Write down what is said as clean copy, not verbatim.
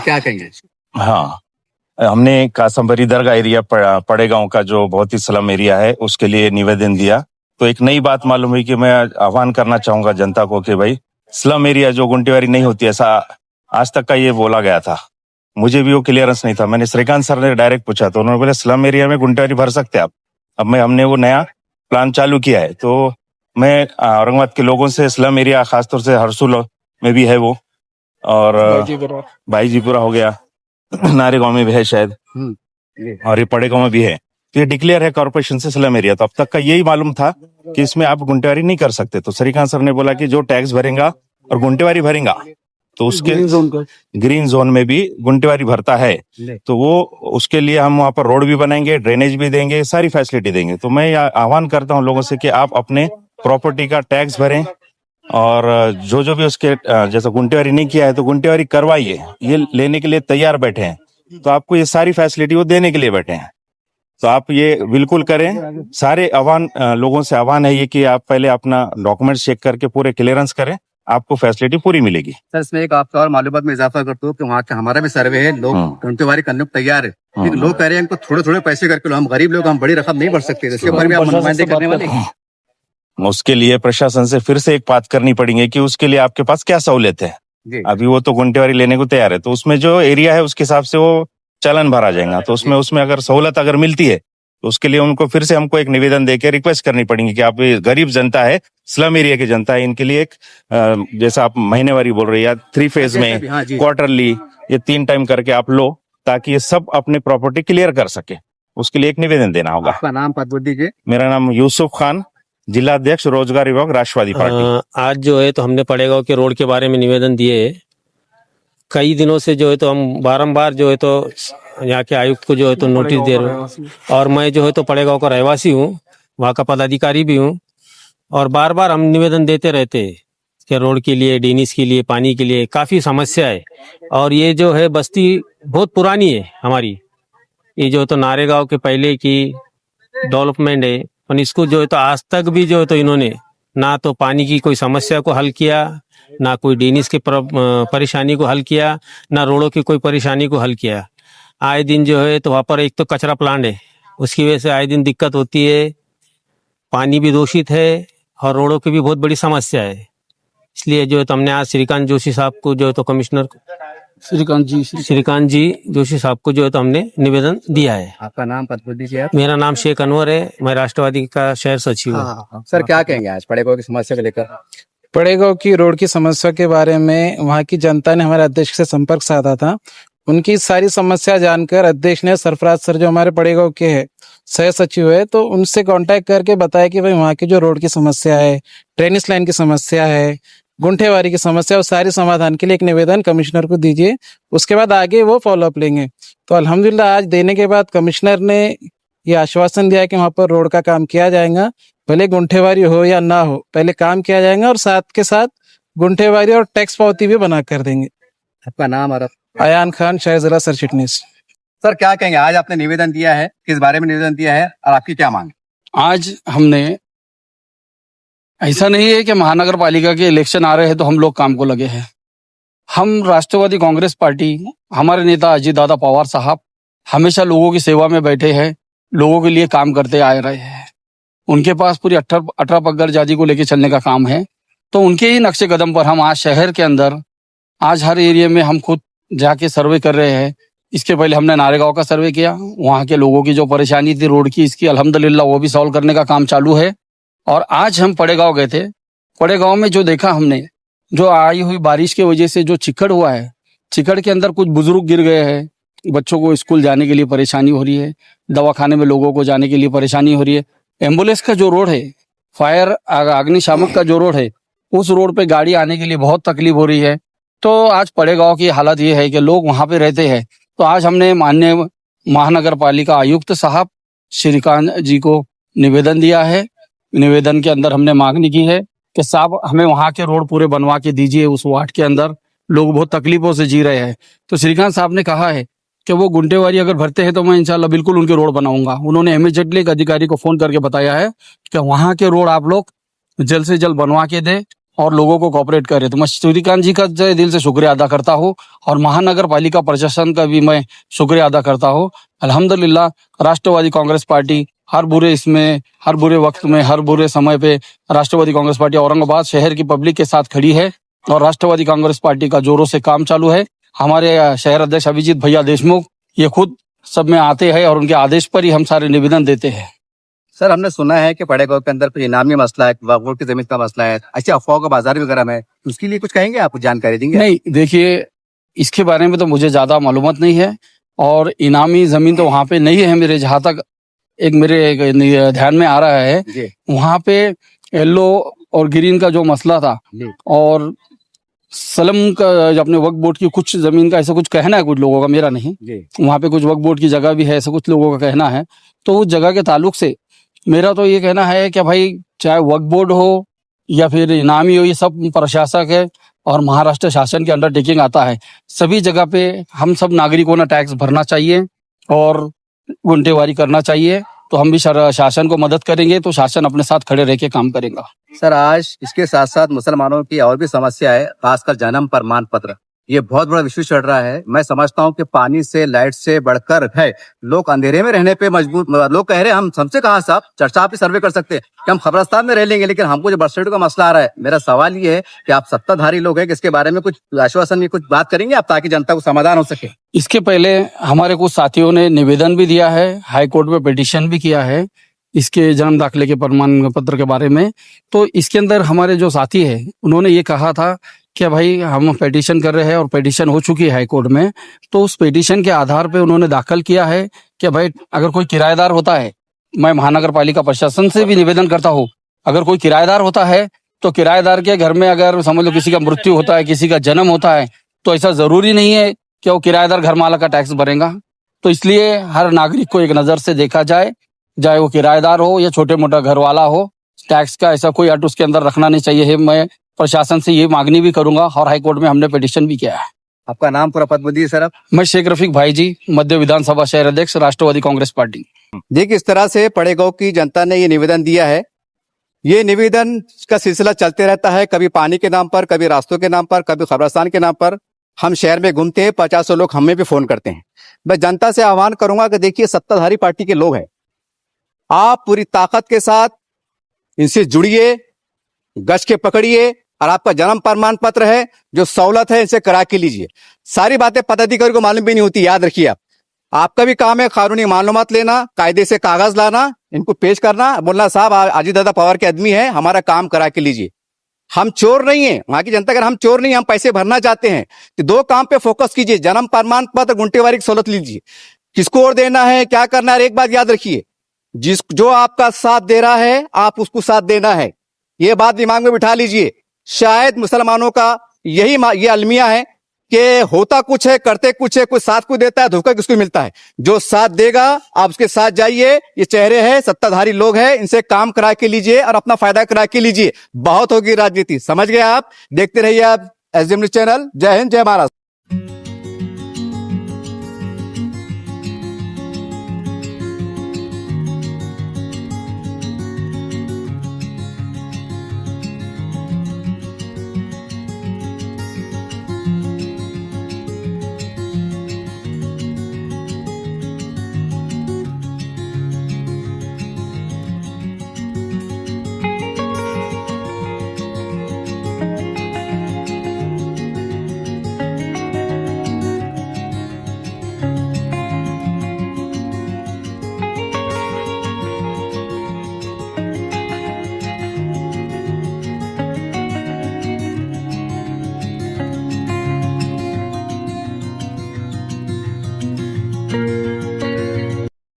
क्या कहेंगे? हाँ, हमने कासमबरी दरगाह एरिया पड़े गांव का जो बहुत ही स्लम एरिया है उसके लिए निवेदन दिया। तो एक नई बात मालूम हुई कि मैं आह्वान करना चाहूंगा जनता को कि भाई स्लम एरिया जो गुंटेवारी नहीं होती, ऐसा आज तक का ये बोला गया था। मुझे भी वो क्लियरेंस नहीं था। मैंने श्रीकांत सर ने डायरेक्ट पूछा तो उन्होंने बोला स्लम एरिया में गुंटेवारी भर सकते आप। अब हमने वो नया प्लान चालू किया है। तो मैं औरंगाबाद के लोगों से स्लम एरिया खासतौर से हरसुल में भी है वो, और भाईजीपुरा हो गया, नारेगांव में भी है शायद, और ये पड़े गांव में भी है। तो ये डिक्लेयर है कॉर्पोरेशन से स्लम एरिया। तो अब तक का यही मालूम था कि इसमें आप गुंटेवारी नहीं कर सकते। तो श्रीकांत सर ने बोला कि जो टैक्स भरेगा और गुंटेवारी भरेगा तो उसके ग्रीन जोन में भी गुंटेवारी भरता है, तो वो उसके लिए हम वहाँ पर रोड भी बनाएंगे, ड्रेनेज भी देंगे, सारी फैसिलिटी देंगे। तो मैं आह्वान करता हूँ लोगों से कि आप अपने प्रॉपर्टी का टैक्स भरें, और जो भी उसके जैसे गुंटेवारी नहीं किया है तो गुंटेवारी करवाइए। ये लेने के लिए तैयार बैठे हैं, तो आपको ये सारी फैसिलिटी वो देने के लिए बैठे हैं। तो आप ये बिल्कुल करें। सारे लोगों से आह्वान है ये कि आप पहले अपना डॉक्यूमेंट चेक करके पूरे क्लियरेंस करें, आपको फैसिलिटी पूरी मिलेगी। सर, इसमें एक आपका और मालूमात में इजाफा करता हूँ कि वहाँ का हमारा भी सर्वे है, लोग गुंटेवारी करने को तैयार है, लेकिन लोग कह रहे हैं इनको थोड़े थोड़े पैसे करके लो, हम गरीब लोग, हम बड़ी रकम नहीं भर सकते। इसके बारे में आप नुमाइंदे करने वाले? उसके लिए प्रशासन से फिर से एक बात करनी पड़ेगी कि उसके लिए आपके पास क्या सहूलियत है। अभी वो तो गुंटेवारी लेने को तैयार है, तो उसमें जो एरिया है उसके हिसाब से वो चालान भरा जाएगा। तो उसमें अगर सहूलत अगर मिलती है तो उसके लिए उनको फिर से हमको एक निवेदन देके रिक्वेस्ट करनी पड़ेगी कि आप ये गरीब जनता है, स्लम एरिया की जनता है, इनके लिए एक जैसा आप महीनेवारी बोल रहे हैं या 3 फेज में, क्वार्टरली, ये 3 टाइम करके आप लो, ताकि ये सब अपने प्रॉपर्टी क्लियर कर सके। उसके लिए एक निवेदन देना होगा। आपका नाम पद दीजिए। मेरा नाम यूसुफ खान, जिला अध्यक्ष रोजगार विभाग राष्ट्रवादी पार्टी। आज जो है तो हमने पड़ेगांव के रोड के बारे में निवेदन दिए है। कई दिनों से जो है तो हम बारंबार जो है तो यहाँ के आयुक्त को जो है तो नोटिस दे रहे हैं, और मैं जो है तो पड़ेगांव का रहवासी हूँ, वहाँ का पदाधिकारी भी हूँ, और बार बार हम निवेदन देते रहते हैं कि रोड के लिए, ड्रेनेज के लिए, पानी के लिए काफ़ी समस्या है। और ये जो है बस्ती बहुत पुरानी है हमारी, ये जो तो नारेगांव के पहले की डेवलपमेंट है, और इसको जो है तो आज तक भी जो है तो इन्होंने ना तो पानी की कोई समस्या को हल किया, ना कोई ड्रेनेज की परेशानी को हल किया, ना रोडों की कोई परेशानी को हल किया। आए दिन जो है तो वहाँ पर एक तो कचरा प्लांट है, उसकी वजह से आए दिन दिक्कत होती है, पानी भी दूषित है और रोडों की भी बहुत बड़ी समस्या है। इसलिए जो है तो हमने आज श्रीकांत जोशी साहब को जो है तो कमिश्नर श्रीकांत जी जोशी साहब को जो है तो हमने निवेदन दिया है। आपका नाम पद दीजिए। मेरा नाम शेख अनवर है, मैं राष्ट्रवादी का शहर सचिव हूँ। सर, क्या कहेंगे आज पड़ेगांव की समस्या को लेकर? पड़ेगांव की रोड की समस्या के बारे में वहाँ की जनता ने हमारे अध्यक्ष से संपर्क साधा था। उनकी सारी समस्या जानकर अध्यक्ष ने सरफराज सर जो हमारे पड़ेगांव के है सह सचिव है, तो उनसे कांटेक्ट करके बताया कि भाई वहाँ की जो रोड की समस्या है, ड्रेनेज लाइन की समस्या है, गुंठेवारी की समस्या, वो सारी समाधान के लिए एक निवेदन कमिश्नर को दीजिए, उसके बाद आगे वो फॉलोअप लेंगे। तो अल्हम्दुलिल्लाह आज देने के बाद कमिश्नर ने ये आश्वासन दिया कि वहाँ पर रोड का काम किया जाएगा, भले गुंठेवारी हो या ना हो, पहले काम किया जाएगा और साथ के साथ गुंठेवारी और टैक्स पावती भी बना कर देंगे। आपका नाम? और अयान खान, शहर जिला सर चिटनीस। सर, क्या कहेंगे आज आपने निवेदन दिया है, किस बारे में निवेदन दिया है और आपकी क्या मांग? आज हमने, ऐसा नहीं है कि महानगर पालिका के इलेक्शन आ रहे हैं तो हम लोग काम को लगे हैं। हम राष्ट्रवादी कांग्रेस पार्टी, हमारे नेता अजीत दादा पवार साहब हमेशा लोगों की सेवा में बैठे हैं, लोगों के लिए काम करते आ रहे हैं। उनके पास पूरी 18 पगड़ जाति को लेकर चलने का काम है। तो उनके ही नक्शे कदम पर हम आज शहर के अंदर, आज हर एरिया में हम खुद जाके सर्वे कर रहे हैं। इसके पहले हमने नारेगांव का सर्वे किया, वहाँ के लोगों की जो परेशानी थी रोड की, इसकी अल्हम्दुलिल्लाह वो भी सॉल्व करने का काम चालू है। और आज हम पड़ेगांव गए थे। पड़ेगांव में जो देखा हमने, जो आई हुई बारिश की वजह से जो चिक्कड़ हुआ है, चिक्कड़ के अंदर कुछ बुजुर्ग गिर गए हैं, बच्चों को स्कूल जाने के लिए परेशानी हो रही है, दवाखाने में लोगों को जाने के लिए परेशानी हो रही है। एम्बुलेंस का जो रोड है, फायर अग्निशामक का जो रोड है, उस रोड पे गाड़ी आने के लिए बहुत तकलीफ हो रही है। तो आज पड़ेगांव की हालत ये है कि लोग वहां पे रहते हैं। तो आज हमने माननीय महानगर पालिका आयुक्त साहब श्रीकांत जी को निवेदन दिया है। निवेदन के अंदर हमने मांगनी की है कि साहब हमें वहाँ के रोड पूरे बनवा के दीजिए। उस वार्ड के अंदर लोग बहुत तकलीफों से जी रहे हैं। तो श्रीकांत साहब ने कहा है कि वो गुंटेवारी अगर भरते हैं तो मैं इंशाल्लाह बिल्कुल उनके रोड बनाऊंगा। उन्होंने इमीडिएटली एक अधिकारी को फोन करके बताया है कि वहाँ के रोड आप लोग जल्द से जल्द बनवा के दे, और लोगों को कोऑपरेट करे। तो मैं सूर्यकांत जी का जय दिल से शुक्रिया अदा करता हूँ और महानगर पालिका प्रशासन का भी मैं शुक्रिया अदा करता हूँ। अल्हम्दुलिल्लाह राष्ट्रवादी कांग्रेस पार्टी हर बुरे वक्त में, हर बुरे समय पे राष्ट्रवादी कांग्रेस पार्टी औरंगाबाद शहर की पब्लिक के साथ खड़ी है और राष्ट्रवादी कांग्रेस पार्टी का जोरों से काम चालू है। हमारे शहर अध्यक्ष अभिजीत भैया देशमुख ये खुद सब में आते हैं और उनके आदेश पर ही हम सारे निवेदन देते हैं। सर, हमने सुना है कि पड़ेगांव के अंदर कुछ इनामी मसला है, वक्फ की जमीन का मसला है, ऐसे अफवाह का बाजार वगैरह में, उसके लिए कुछ कहेंगे, आप जानकारी देंगे? नहीं, देखिए इसके बारे में तो मुझे ज्यादा मालूमात नहीं है और इनामी जमीन तो वहां पे नहीं है। मेरे जहां तक मेरे ध्यान में आ रहा है जी। वहां पे येलो और ग्रीन का जो मसला था जी। और सलम का अपने वक्फ बोर्ड की कुछ जमीन का ऐसा कुछ कहना है कुछ लोगों का, मेरा नहीं। जी। वहां पे कुछ वक्फ बोर्ड की जगह भी है ऐसा कुछ लोगों का कहना है। तो उस जगह के ताल्लुक से मेरा तो ये कहना है कि भाई चाहे वक्फ बोर्ड हो या फिर इनामी हो, ये सब प्रशासक है और महाराष्ट्र शासन के अंडरटेकिंग आता है। सभी जगह पे हम सब नागरिकों ने टैक्स भरना चाहिए और गुंटेवारी करना चाहिए। तो हम भी शासन को मदद करेंगे तो शासन अपने साथ खड़े रह के काम करेगा। सर, आज इसके साथ साथ मुसलमानों की और भी समस्या है, खासकर जन्म प्रमाण पत्र। ये बहुत बड़ा इश्यू चल रहा है। मैं समझता हूँ कि पानी से, लाइट से बढ़कर है, लोग अंधेरे में रहने पे मजबूर। लोग कह रहे हैं, हम हमसे कहा साहब, चर्चा पे सर्वे कर सकते हैं कि हम खबरस्तान में रह लेंगे, लेकिन हमको जो बर्थ सर्टिफिकेट का मसला आ रहा है। मेरा सवाल ये है कि आप सत्ताधारी लोग हैं कि इसके बारे में कुछ आश्वासन में कुछ बात करेंगे आप, ताकि जनता को समाधान हो सके? इसके पहले हमारे कुछ साथियों ने निवेदन भी दिया है, हाई कोर्ट में पिटीशन भी किया है इसके जन्म दाखिले के प्रमाण पत्र के बारे में। तो इसके अंदर हमारे जो साथी है उन्होंने ये कहा था कि भाई हम पिटीशन कर रहे हैं और पिटीशन हो चुकी है हाई कोर्ट में। तो उस पिटीशन के आधार पे उन्होंने दाखिल किया है कि भाई अगर कोई किराएदार होता है, मैं महानगर पालिका प्रशासन से भी निवेदन करता हूँ, अगर कोई किराएदार होता है तो किराएदार के घर में अगर समझ लो किसी का मृत्यु होता है, किसी का जन्म होता है, तो ऐसा जरूरी नहीं है कि वो किराएदार घर मालक का टैक्स भरेगा। तो इसलिए हर नागरिक को एक नजर से देखा जाए, चाहे वो किराएदार हो या छोटे मोटा घर वाला हो, टैक्स का ऐसा कोई अट उसके अंदर रखना नहीं चाहिए। मैं प्रशासन से ये मांगनी भी करूंगा और हाई कोर्ट में हमने पिटीशन भी किया है। आपका नाम पूरा पद बताइए सर आप। मैं शेख रफीक भाई जी, मध्य विधानसभा शहर अध्यक्ष राष्ट्रवादी कांग्रेस पार्टी। देखिए, इस तरह से पड़ेगांव की जनता ने ये निवेदन दिया है। ये निवेदन का सिलसिला चलते रहता है, कभी पानी के नाम पर, कभी रास्तों के नाम पर, कभी खबरस्तान के नाम पर। हम शहर में घूमते हैं, 50 लोग हमें भी फोन करते हैं। मैं जनता से आह्वान करूंगा कि देखिए, सत्ताधारी पार्टी के लोग हैं, आप पूरी ताकत के साथ इनसे जुड़िए, गश्त के पकड़िए और आपका जन्म प्रमाण पत्र है, जो सहूलत है, इनसे करा के लीजिए। सारी बातें पदाधिकारी को मालूम भी नहीं होती, याद रखिए आप। आपका भी काम है कानूनी मालूमात लेना, कायदे से कागज लाना, इनको पेश करना, बोलना साहब अजीत दादा पवार के आदमी है, हमारा काम करा के लीजिए। हम चोर नहीं है, वहां की जनता अगर हम चोर नहीं, हम पैसे भरना चाहते हैं तो 2 काम पे फोकस कीजिए, जन्म प्रमाण पत्र, गुंटेवारी की सहूलत लीजिए। किसको और देना है, क्या करना है, एक बात याद रखिए, जो आपका साथ दे रहा है आप उसको साथ देना है, ये बात दिमाग में बिठा लीजिए। शायद मुसलमानों का ये अलमिया है कि होता कुछ है, करते कुछ है, कुछ साथ को देता है, धोखा किसको मिलता है। जो साथ देगा आप उसके साथ जाइए। ये चेहरे हैं, सत्ताधारी लोग हैं, इनसे काम करा के लीजिए और अपना फायदा करा के लीजिए। बहुत होगी राजनीति, समझ गए आप। देखते रहिए आप एसडीएम न्यूज़ चैनल। जय हिंद, जय महाराष्ट्र।